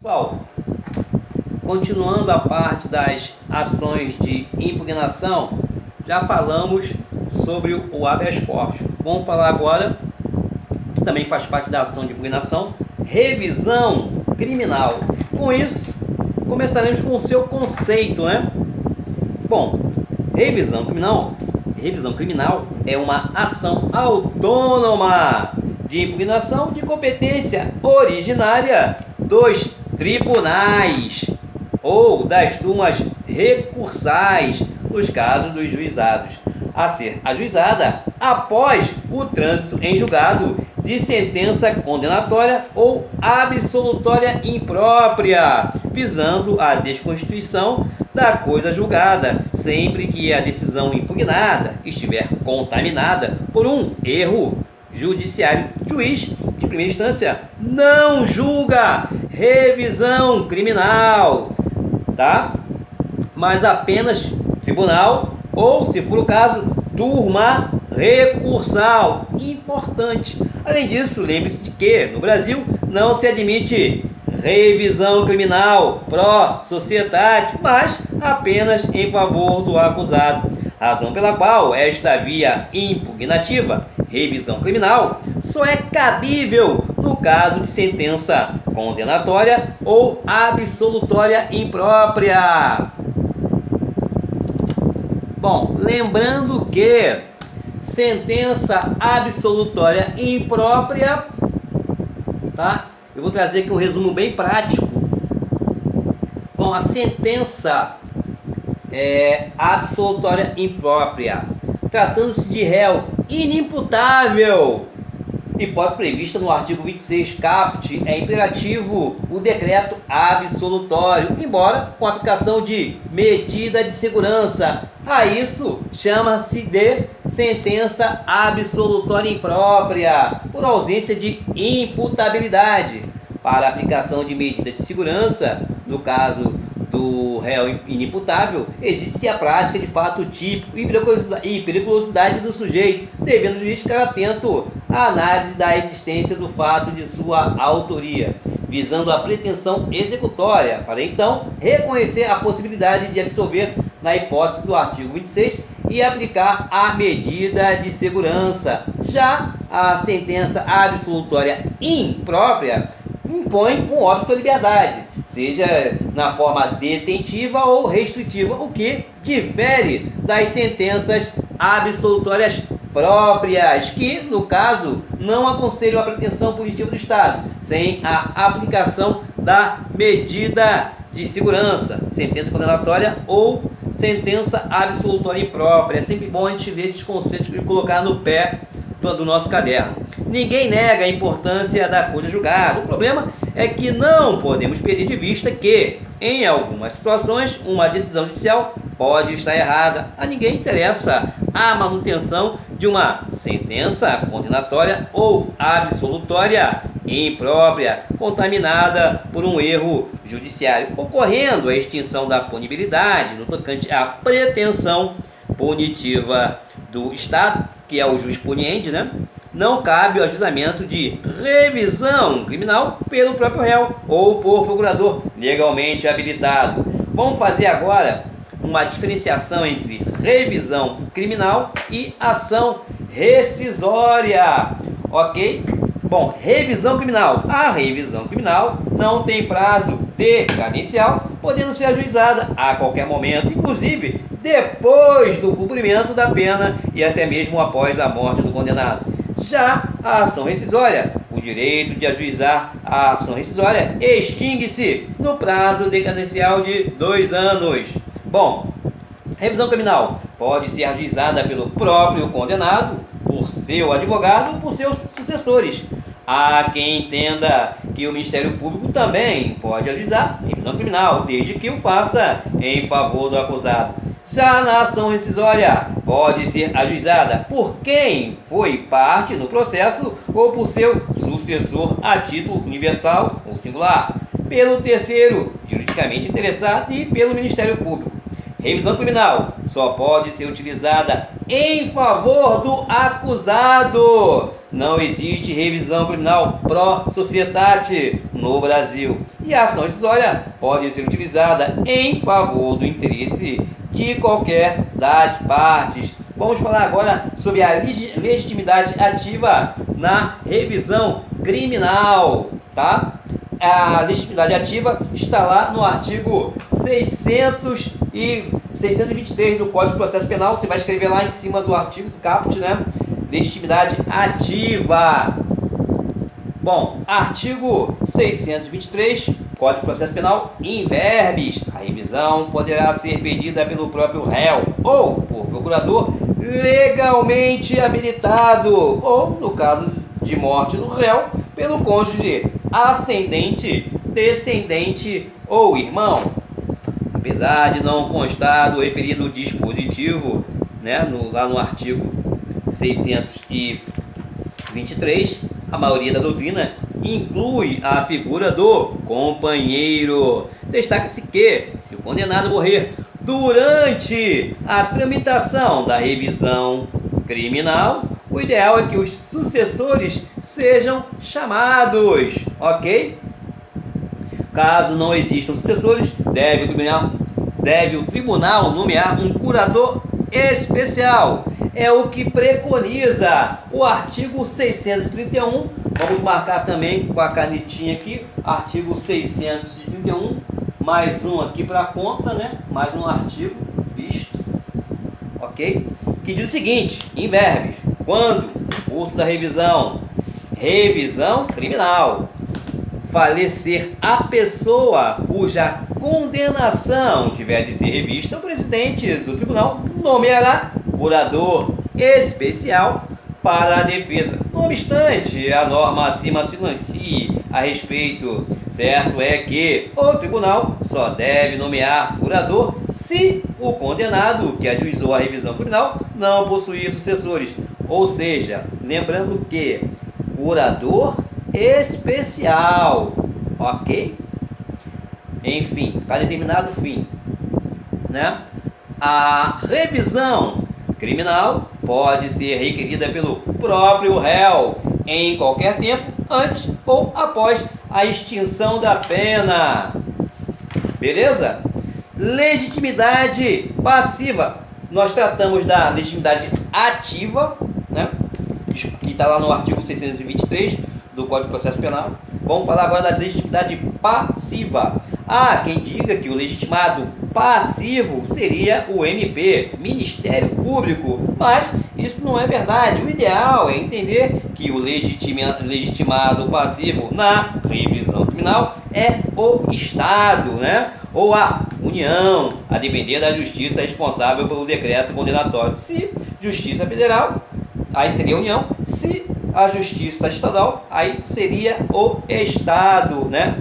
Pessoal, continuando a parte das ações de impugnação, já falamos sobre o habeas corpus. Vamos falar agora, que também faz parte da ação de impugnação, revisão criminal. Com isso, começaremos com o seu conceito, né? Bom, revisão criminal é uma ação autônoma de impugnação de competência originária dos tribunais ou das turmas recursais, nos casos dos juizados, a ser ajuizada após o trânsito em julgado de sentença condenatória ou absolutória imprópria, visando a desconstituição da coisa julgada, sempre que a decisão impugnada estiver contaminada por um erro judiciário. Juiz de primeira instância não julga revisão criminal, tá? Mas apenas tribunal ou, se for o caso, turma recursal. Importante. Além disso, lembre-se de que no Brasil não se admite revisão criminal pró societate, mas apenas em favor do acusado, razão pela qual esta via impugnativa, revisão criminal, só é cabível no caso de sentença condenatória ou absolutória imprópria. Bom, lembrando que sentença absolutória imprópria, tá? Eu vou trazer aqui um resumo bem prático. Bom, a sentença absolutória imprópria, tratando-se de réu inimputável, hipótese prevista no artigo 26 caput, é imperativo o decreto absolutório, embora com aplicação de medida de segurança. A isso chama-se de sentença absolutória imprópria, por ausência de imputabilidade. Para aplicação de medida de segurança, no caso do réu inimputável, existe a prática de fato típico e periculosidade do sujeito, devendo o juiz ficar atento à análise da existência do fato de sua autoria, visando a pretensão executória, para então reconhecer a possibilidade de absolver na hipótese do artigo 26 e aplicar a medida de segurança. Já a sentença absolutória imprópria impõe um óbice à liberdade, seja na forma detentiva ou restritiva, o que difere das sentenças absolutórias próprias, que, no caso, não aconselham a pretensão punitiva do Estado, sem a aplicação da medida de segurança, sentença condenatória ou sentença absolutória imprópria. É sempre bom a gente ver esses conceitos e colocar no pé do nosso caderno. Ninguém nega a importância da coisa julgada. O problema é que não podemos perder de vista que, em algumas situações, uma decisão judicial pode estar errada. A ninguém interessa a manutenção de uma sentença condenatória ou absolutória imprópria, contaminada por um erro judiciário, ocorrendo a extinção da punibilidade no tocante à pretensão punitiva do Estado, que é o juiz puniente, né? Não cabe o ajuizamento de revisão criminal pelo próprio réu ou por procurador legalmente habilitado. Vamos fazer agora uma diferenciação entre revisão criminal e ação rescisória, ok? Bom, revisão criminal. A revisão criminal não tem prazo decadencial, podendo ser ajuizada a qualquer momento, inclusive depois do cumprimento da pena e até mesmo após a morte do condenado. Já a ação rescisória, o direito de ajuizar a ação rescisória extingue-se no prazo decadencial de 2 anos. Bom, revisão criminal pode ser ajuizada pelo próprio condenado, por seu advogado ou por seus sucessores. Há quem entenda que o Ministério Público também pode ajuizar revisão criminal, desde que o faça em favor do acusado. Já na ação rescisória, pode ser ajuizada por quem foi parte no processo ou por seu sucessor a título universal ou singular, pelo terceiro juridicamente interessado e pelo Ministério Público. Revisão criminal só pode ser utilizada em favor do acusado. Não existe revisão criminal pró societate no Brasil. e a ação rescisória pode ser utilizada em favor do interesse de qualquer das partes. Vamos falar agora sobre a legitimidade ativa na revisão criminal, tá? A legitimidade ativa está lá no artigo 623 do Código de Processo Penal. Você vai escrever lá em cima do artigo do caput, né? Legitimidade ativa. Bom, artigo 623, Código de Processo Penal, in verbis. A revisão poderá ser pedida pelo próprio réu ou por procurador legalmente habilitado, ou, no caso de morte do réu, pelo cônjuge ascendente, descendente ou irmão. Apesar de não constar do referido dispositivo, né, lá no artigo 623, a maioria da doutrina inclui a figura do companheiro. Destaca-se que, se o condenado morrer durante a tramitação da revisão criminal, o ideal é que os sucessores sejam chamados, ok? Caso não existam sucessores, deve o tribunal nomear um curador especial. É o que preconiza o artigo 631. Vamos marcar também com a canetinha aqui, artigo 631, mais um aqui para a conta, né? Mais um artigo visto, ok? Que diz o seguinte, in verbis: quando no curso da revisão criminal, falecer a pessoa cuja condenação tiver de ser revista, o presidente do tribunal nomeará curador especial para a defesa. Não obstante a norma acima se lancie a respeito, certo é que o tribunal só deve nomear curador se o condenado que ajuizou a revisão criminal não possuir sucessores. Ou seja, lembrando que curador especial, ok? Enfim, para determinado fim, né? A revisão criminal pode ser requerida pelo próprio réu em qualquer tempo, antes ou após a extinção da pena. Beleza? Legitimidade passiva. Nós tratamos da legitimidade ativa, né? Que está lá no artigo 623 do Código de Processo Penal. Vamos falar agora da legitimidade passiva. Há quem diga que o legitimado passivo seria o MP, Ministério Público, mas isso não é verdade. O ideal é entender que o legitimado passivo na revisão criminal é o Estado, né? Ou a União, a depender da justiça responsável pelo decreto condenatório. Se Justiça Federal, aí seria a União. Se a Justiça Estadual, aí seria o Estado, né?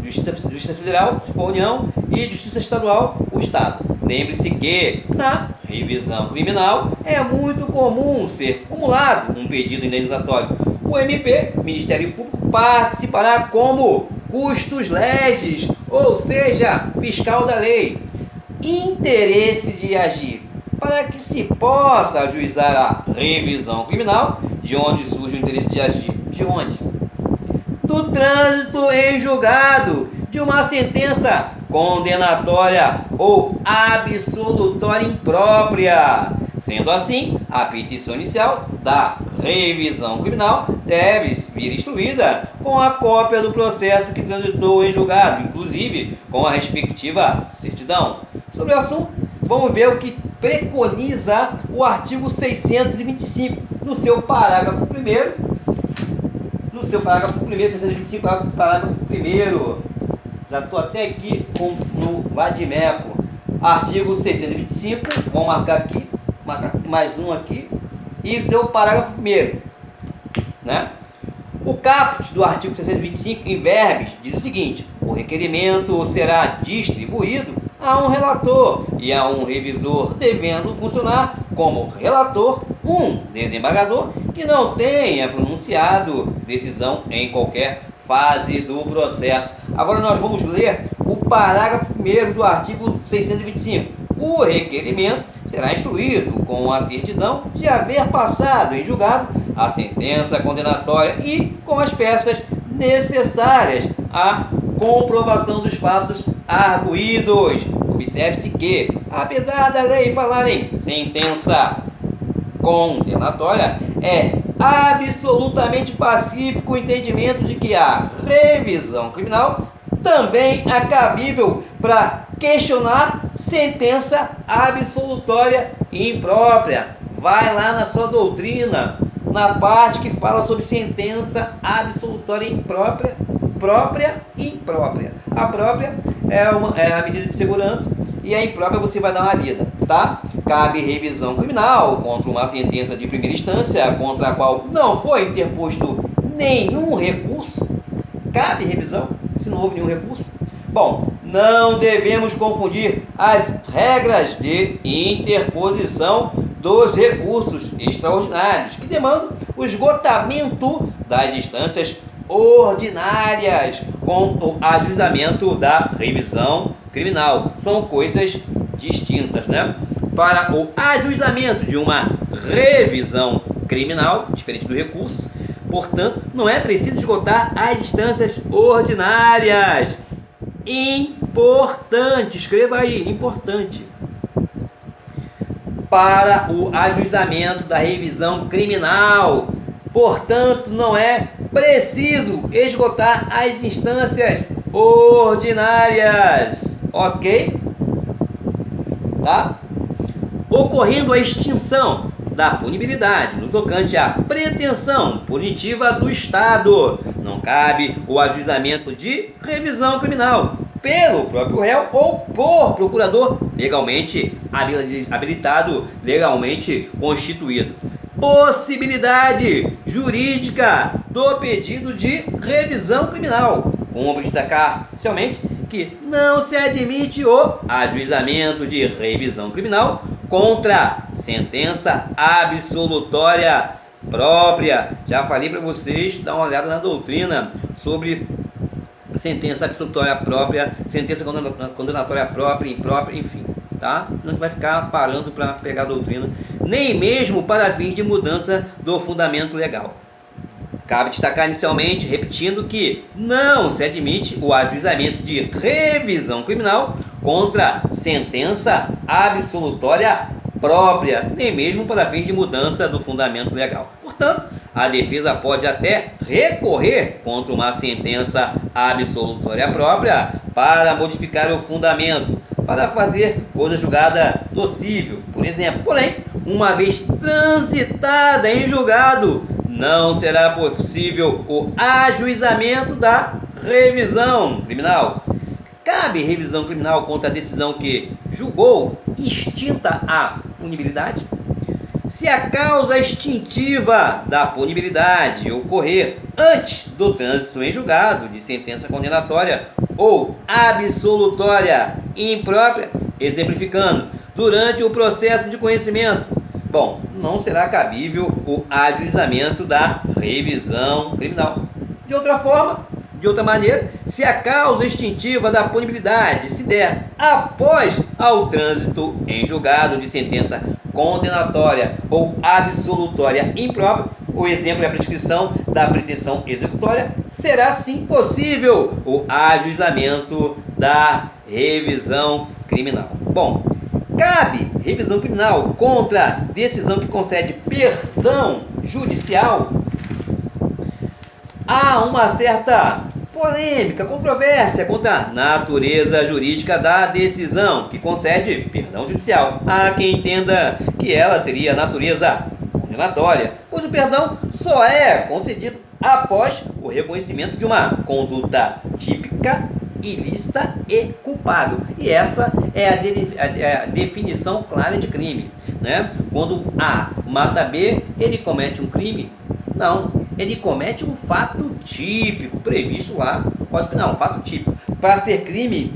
Justiça Federal, se for União, e Justiça Estadual, o Estado. Lembre-se que na revisão criminal é muito comum ser cumulado um pedido indenizatório. O MP, Ministério Público, participará como custos legis, ou seja, fiscal da lei. Interesse de agir. Para que se possa ajuizar a revisão criminal, de onde surge o interesse de agir? De onde? Do trânsito em julgado de uma sentença condenatória ou absolutória imprópria. Sendo assim, a petição inicial da revisão criminal deve vir instruída com a cópia do processo que transitou em julgado, inclusive com a respectiva certidão. Sobre o assunto, vamos ver o que preconiza o artigo 625 no seu parágrafo 1º. No seu parágrafo 1º, 625, parágrafo 1º. Já estou até aqui no Vadimeco. Artigo 625, vamos marcar mais um aqui. E seu parágrafo 1º, né? O caput do artigo 625, in verbis, diz o seguinte: o requerimento será distribuído a um relator e a um revisor, devendo funcionar como relator um desembargador que não tenha pronunciado decisão em qualquer fase do processo. Agora nós vamos ler o parágrafo 1º do artigo 625. O requerimento será instruído com a certidão de haver passado em julgado a sentença condenatória e com as peças necessárias a comprovação dos fatos arguídos. Observe-se que, apesar da lei falar em sentença condenatória, é absolutamente pacífico o entendimento de que a revisão criminal também é cabível para questionar sentença absolutória imprópria. Vai lá na sua doutrina, na parte que fala sobre sentença absolutória imprópria, própria e imprópria. A própria é a medida de segurança e a imprópria você vai dar uma lida, tá? Cabe revisão criminal contra uma sentença de primeira instância contra a qual não foi interposto nenhum recurso. Cabe revisão se não houve nenhum recurso. Bom, não devemos confundir as regras de interposição dos recursos extraordinários, que demandam o esgotamento das instâncias ordinárias com o ajuizamento da revisão criminal. São coisas distintas, né? Para o ajuizamento de uma revisão criminal, diferente do recurso, portanto, não é preciso esgotar as instâncias ordinárias. Importante, escreva aí, importante. Para o ajuizamento da revisão criminal, portanto, não é preciso esgotar as instâncias ordinárias, ok? Tá? Ocorrendo a extinção da punibilidade no tocante à pretensão punitiva do Estado, não cabe o ajuizamento de revisão criminal pelo próprio réu ou por procurador legalmente habilitado, legalmente constituído. Possibilidade jurídica do pedido de revisão criminal. Como destacar inicialmente que não se admite o ajuizamento de revisão criminal contra sentença absolutória própria. Já falei para vocês, dá uma olhada na doutrina sobre sentença absolutória própria, sentença condenatória própria, imprópria, enfim, tá? Não vai ficar parando para pegar a doutrina, nem mesmo para fins de mudança do fundamento legal. Cabe destacar inicialmente, repetindo, que não se admite o ajuizamento de revisão criminal contra sentença absolutória própria, nem mesmo para fins de mudança do fundamento legal. Portanto, a defesa pode até recorrer contra uma sentença absolutória própria para modificar o fundamento, para fazer coisa julgada possível, por exemplo. Porém, uma vez transitada em julgado, não será possível o ajuizamento da revisão criminal. Cabe revisão criminal contra a decisão que julgou extinta a punibilidade? Se a causa extintiva da punibilidade ocorrer antes do trânsito em julgado de sentença condenatória ou absolutória imprópria, exemplificando, durante o processo de conhecimento, bom, não será cabível o ajuizamento da revisão criminal. De outra forma, de outra maneira, se a causa extintiva da punibilidade se der após ao trânsito em julgado de sentença condenatória ou absolutória imprópria, o exemplo é a prescrição da pretensão executória, será sim possível o ajuizamento da revisão criminal. Bom, cabe revisão criminal contra decisão que concede perdão judicial? Há uma certa polêmica, controvérsia quanto à natureza jurídica da decisão que concede perdão judicial. Há quem entenda que ela teria natureza condenatória, pois o perdão só é concedido após o reconhecimento de uma conduta típica, ilícita e culpável. E essa é a definição clara de crime, né? Quando A mata B, ele comete um crime? Não, ele comete um fato típico previsto lá no Código Penal, um fato típico. Para ser crime,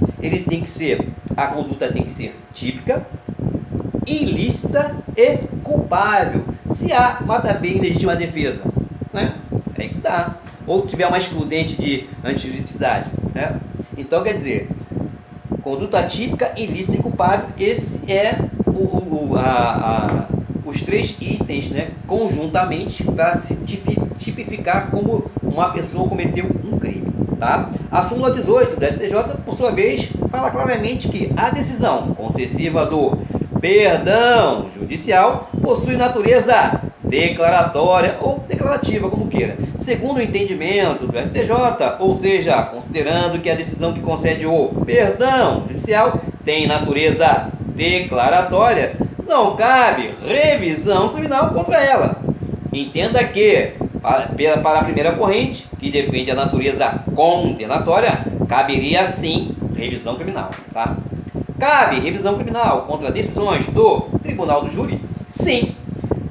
a conduta tem que ser típica, ilícita e culpável. Se A mata B em legítima defesa, né? Aí que dá. Ou tiver uma excludente de antijuridicidade, né? Então, quer dizer, conduta típica, ilícita e culpável, esse é os três itens, né, conjuntamente para se tipificar como uma pessoa cometeu um crime, tá? A súmula 18 do STJ, por sua vez, fala claramente que a decisão concessiva do perdão judicial possui natureza declaratória ou declarativa, como queira, segundo o entendimento do STJ, ou seja, considerando que a decisão que concede o perdão judicial tem natureza declaratória, não cabe revisão criminal contra ela. Entenda que, para a primeira corrente, que defende a natureza condenatória, caberia sim revisão criminal, tá? Cabe revisão criminal contra decisões do Tribunal do Júri? Sim,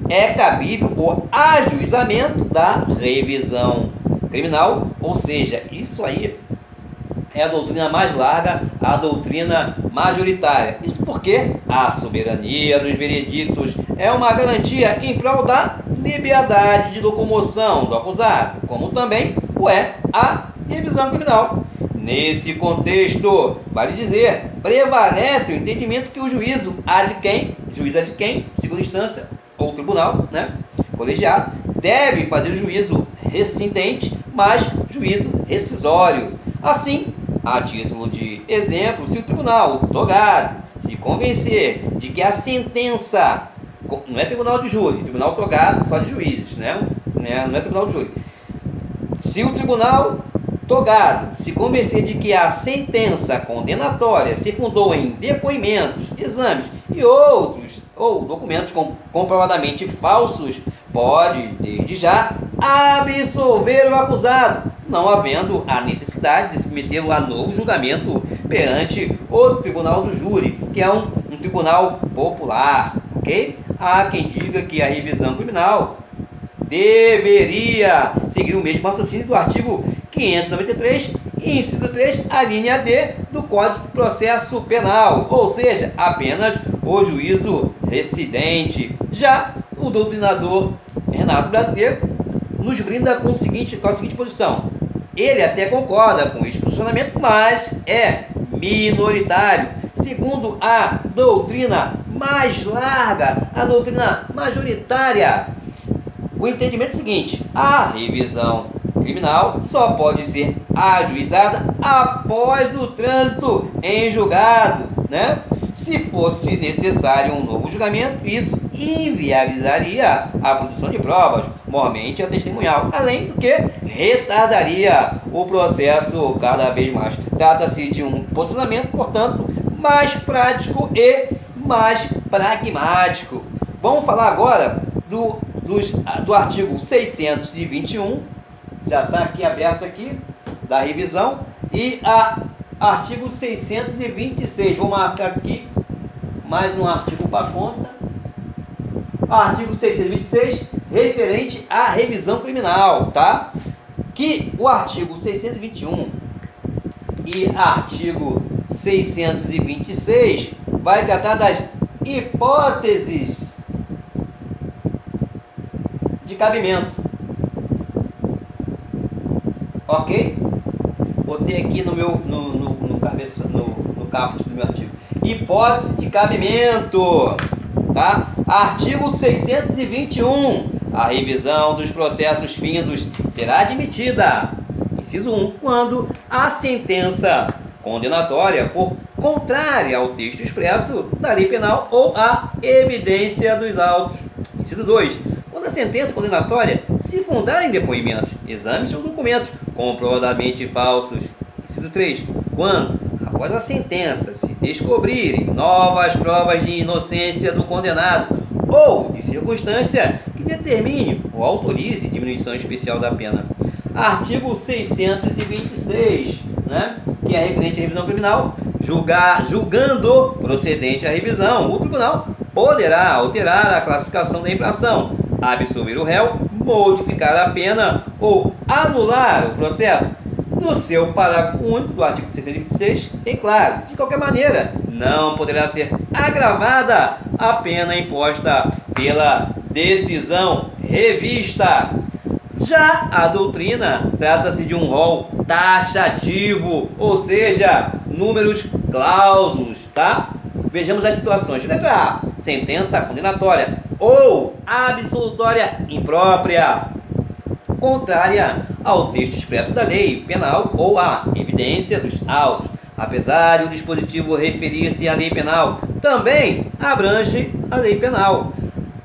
é cabível o ajuizamento da revisão criminal, ou seja, isso aí é a doutrina mais larga, a doutrina majoritária. Isso porque a soberania dos veredictos é uma garantia em prol da liberdade de locomoção do acusado, como também o é a revisão criminal. Nesse contexto, vale dizer, prevalece o entendimento que o juízo adquém, segunda instância ou tribunal, colegiado, deve fazer o juízo rescindente, mas juízo rescisório. Assim, a título de exemplo, se o tribunal togado se convencer de que a sentença, não é tribunal de júri, tribunal togado só de juízes, não é tribunal de júri. Se o tribunal togado se convencer de que a sentença condenatória se fundou em depoimentos, exames e outros ou documentos comprovadamente falsos, pode, desde já, absolver o acusado, não havendo a necessidade de submetê-lo a novo julgamento perante o tribunal do júri, que é um tribunal popular, ok? Há quem diga que a revisão criminal deveria seguir o mesmo raciocínio do artigo 593, inciso 3, a linha D do Código de Processo Penal, ou seja, apenas o juízo recidente. Já o doutrinador Renato Brasileiro nos brinda com a seguinte posição. Ele até concorda com este posicionamento, mas é minoritário. Segundo a doutrina mais larga, a doutrina majoritária, o entendimento é o seguinte: a revisão criminal só pode ser ajuizada após o trânsito em julgado, Se fosse necessário um novo julgamento, isso inviabilizaria a produção de provas, mormente a testemunhal, além do que retardaria o processo cada vez mais. Trata-se de um posicionamento, portanto, mais prático e mais pragmático. Vamos falar agora do artigo 621, já está aqui aberto aqui, da revisão, e artigo 626, vou marcar aqui mais um artigo para conta, artigo 626, referente à revisão criminal, tá? Que o artigo 621 e artigo 626 vai tratar das hipóteses de cabimento, ok? Botei aqui no meu no caput do meu artigo. Hipótese de cabimento, tá? Artigo 621. A revisão dos processos findos será admitida, inciso 1, quando a sentença condenatória for contrária ao texto expresso da lei penal ou à evidência dos autos. Inciso 2, quando a sentença condenatória se fundar em depoimentos, exames ou documentos comprovadamente falsos. Inciso 3, quando, após a sentença, se descobrirem novas provas de inocência do condenado ou de circunstância que determine ou autorize diminuição especial da pena. Artigo 626, que é referente à revisão criminal, julgando procedente a revisão, o tribunal poderá alterar a classificação da infração, absolver o réu, modificar a pena ou anular o processo. No seu parágrafo único do artigo 626, tem claro, de qualquer maneira, não poderá ser agravada a pena imposta pela decisão revista. Já a doutrina trata-se de um rol taxativo, ou seja, números clausos, tá? Vejamos as situações. Letra A, sentença condenatória ou absolutória imprópria, contrária ao texto expresso da lei penal ou à evidência dos autos. Apesar de o dispositivo referir-se à lei penal, também abrange a lei penal,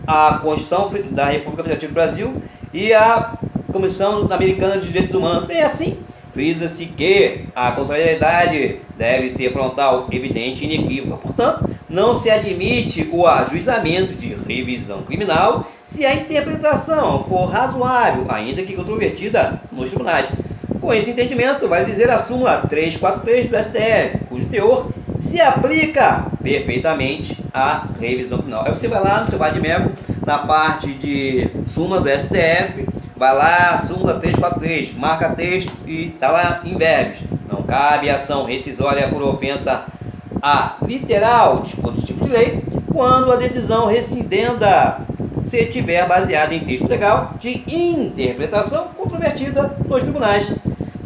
a Constituição da República Federativa do Brasil e a Comissão Americana de Direitos Humanos. Bem assim, frisa-se que a contrariedade deve ser frontal, evidente e inequívoca. Portanto, não se admite o ajuizamento de revisão criminal se a interpretação for razoável, ainda que controvertida nos tribunais. Com esse entendimento, vale dizer a súmula 343 do STF, cujo teor se aplica perfeitamente à revisão criminal. Aí você vai lá no seu vade-mecum, na parte de súmula do STF, vai lá, súmula 343, marca texto e está lá em verbos. Não cabe ação rescisória por ofensa a literal dispositivo de lei, quando a decisão rescindenda se tiver baseada em texto legal de interpretação controvertida nos tribunais.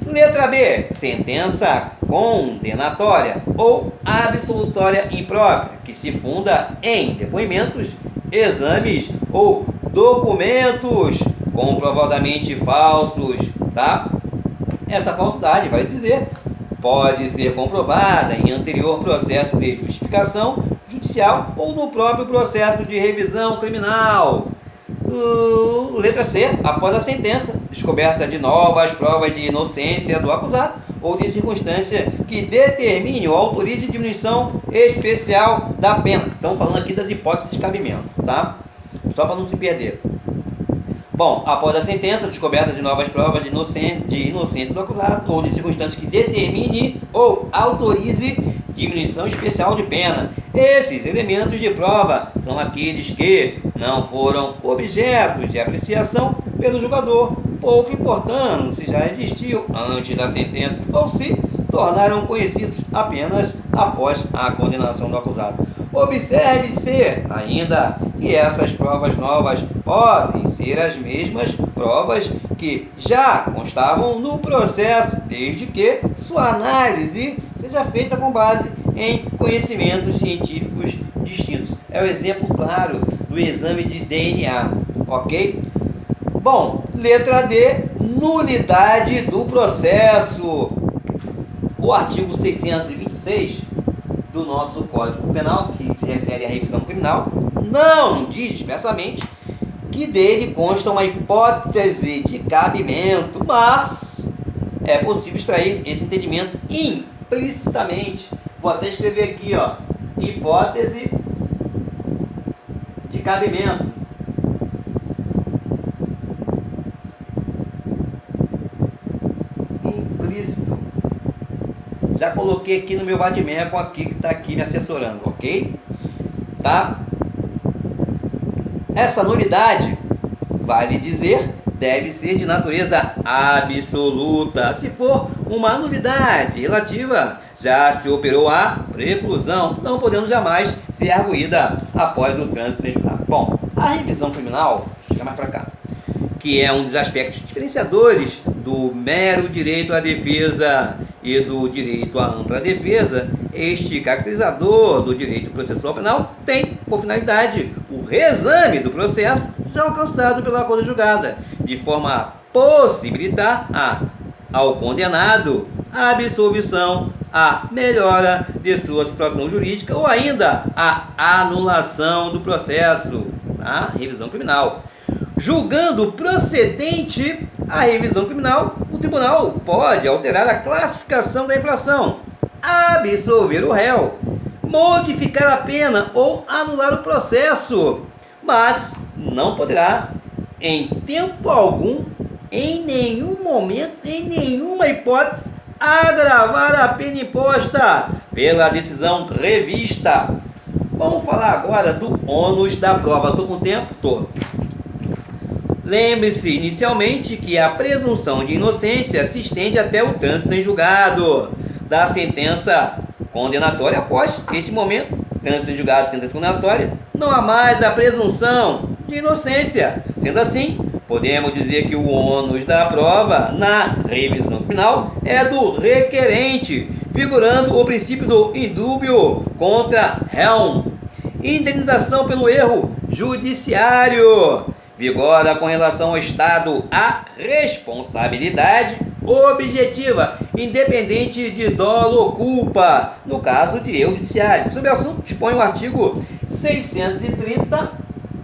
Letra B. Sentença condenatória ou absolutória imprópria, que se funda em depoimentos, exames ou documentos comprovadamente falsos, tá? Essa falsidade, vale dizer, pode ser comprovada em anterior processo de justificação judicial ou no próprio processo de revisão criminal. Letra C. Após a sentença, descoberta de novas provas de inocência do acusado ou de circunstância que determine ou autorize diminuição especial da pena. Estamos falando aqui das hipóteses de cabimento, tá? Só para não se perder. Bom, após a sentença, descoberta de novas provas de inocência do acusado ou de circunstâncias que determine ou autorize diminuição especial de pena. Esses elementos de prova são aqueles que não foram objetos de apreciação pelo julgador, pouco importando se já existiu antes da sentença ou se tornaram conhecidos apenas após a condenação do acusado. Observe-se ainda que essas provas novas podem ser as mesmas provas que já constavam no processo, desde que sua análise seja feita com base em conhecimentos científicos distintos. É o exemplo claro do exame de DNA, ok? Bom, letra D, nulidade do processo. O artigo 626 do nosso Código Penal, que se refere à revisão criminal, não diz expressamente que dele consta uma hipótese de cabimento, mas é possível extrair esse entendimento implicitamente. Vou até escrever aqui, ó, hipótese de cabimento. Implícito. Já coloquei aqui no meu vade-mecum aqui que está aqui me assessorando, ok? Tá? Essa nulidade, vale dizer, deve ser de natureza absoluta. Se for uma nulidade relativa, já se operou a preclusão, não podendo jamais ser arguída após o trânsito em julgado. Bom, a revisão criminal, chega mais para cá, que é um dos aspectos diferenciadores do mero direito à defesa e do direito à ampla defesa, este caracterizador do direito processual penal tem por finalidade o reexame do processo já alcançado pela coisa julgada, de forma a possibilitar ao condenado a absolvição, a melhora de sua situação jurídica ou ainda a anulação do processo, tá? Revisão criminal. Julgando procedente a revisão criminal, o tribunal pode alterar a classificação da infração, absolver o réu, modificar a pena ou anular o processo, mas não poderá, em tempo algum, em nenhum momento, em nenhuma hipótese, agravar a pena imposta pela decisão revista. Vamos falar agora do ônus da prova. Estou com o tempo todo. Lembre-se inicialmente que a presunção de inocência se estende até o trânsito em julgado da sentença condenatória. Após este momento, trânsito em julgado, sentença condenatória, não há mais a presunção de inocência. Sendo assim, podemos dizer que o ônus da prova na revisão criminal é do requerente, figurando o princípio do indúbio contra réu. Indenização pelo erro judiciário. vigora com relação ao Estado a responsabilidade objetiva, independente de dolo ou culpa, no caso de erro judiciário. Sobre o assunto, dispõe o artigo 630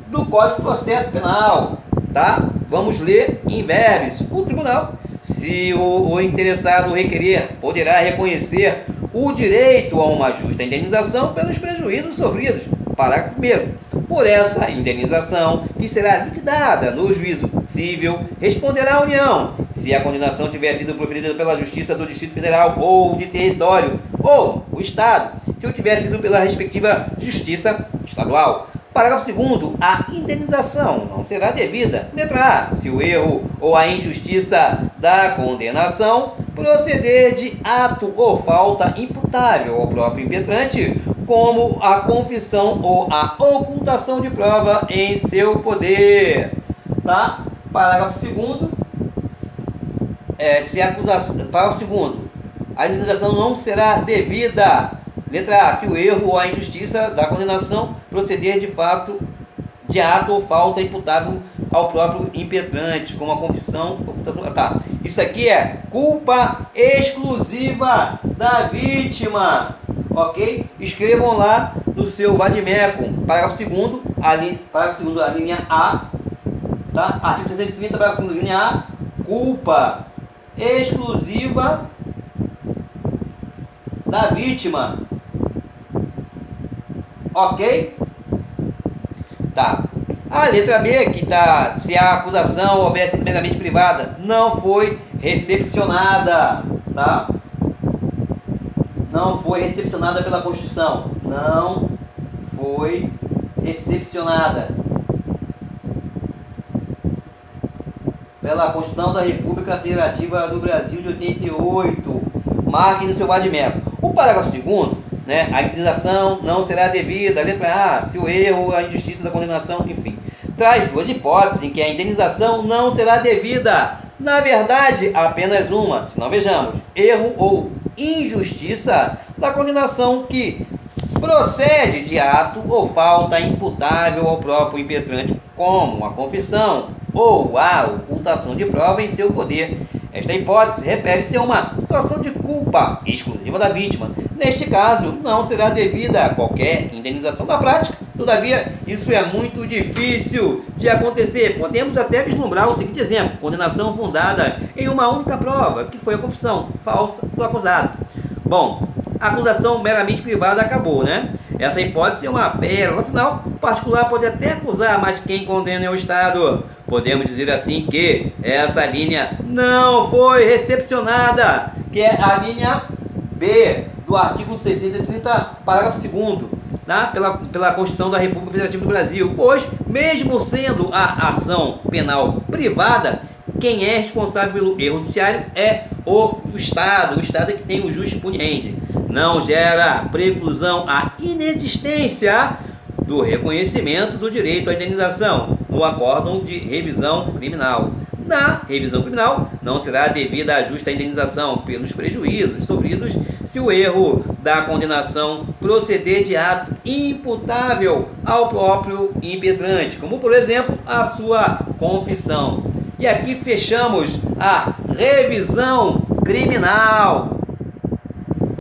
do Código de Processo Penal. Tá? Vamos ler em verbis. O tribunal, se o interessado requerer, poderá reconhecer o direito a uma justa indenização pelos prejuízos sofridos. Parágrafo 1º. Por essa indenização, que será liquidada no juízo civil, responderá a União, se a condenação tiver sido proferida pela Justiça do Distrito Federal ou de território, ou o Estado, se o tiver sido pela respectiva Justiça Estadual. Parágrafo 2º. A indenização não será devida. Letra A. Se o erro ou a injustiça da condenação proceder de ato ou falta imputável ao próprio impetrante, como a confissão ou a ocultação de prova em seu poder. Tá? Parágrafo 2º. Parágrafo 2º. A indenização não será devida. Letra A. Se o erro ou a injustiça da condenação proceder de fato de ato ou falta imputável ao próprio impetrante, como a confissão, ocultação. Tá. Isso aqui é culpa exclusiva da vítima. Ok? Escrevam lá no seu vadimécum. Parágrafo 2º, a linha A. Tá? Artigo 630, parágrafo 2º, linha A. Culpa exclusiva da vítima. Ok? Tá. A letra B, que tá, se a acusação houver sido meramente privada, não foi recepcionada, tá? Não foi recepcionada pela Constituição. Não foi recepcionada pela Constituição da República Federativa do Brasil de 88. Marque no seu vadimécum. O parágrafo 2º, né, a indenização não será devida, letra A, se o erro, a injustiça da condenação, enfim, traz duas hipóteses em que a indenização não será devida. Na verdade, apenas uma, se não vejamos, erro ou injustiça da condenação que procede de ato ou falta imputável ao próprio impetrante, como a confissão ou a ocultação de prova em seu poder. Esta hipótese refere-se a uma situação de culpa exclusiva da vítima. Neste caso, não será devida qualquer indenização da prática. Todavia, isso é muito difícil de acontecer. Podemos até vislumbrar o seguinte exemplo: condenação fundada em uma única prova, que foi a confissão falsa do acusado. Bom, a acusação meramente privada acabou, né? Essa hipótese é uma pérola. Afinal, o particular pode até acusar, mas quem condena é o Estado. Podemos dizer assim que essa linha não foi recepcionada, que é a linha B do artigo 630, parágrafo 2º, tá? pela Constituição da República Federativa do Brasil. Pois, mesmo sendo a ação penal privada, quem é responsável pelo erro judiciário é o Estado. O Estado é que tem o jus puniendi. Não gera preclusão a inexistência do reconhecimento do direito à indenização no acórdão de revisão criminal. Na revisão criminal, não será devida a justa indenização pelos prejuízos sofridos se o erro da condenação proceder de ato imputável ao próprio impetrante, como, por exemplo, a sua confissão. E aqui fechamos a revisão criminal.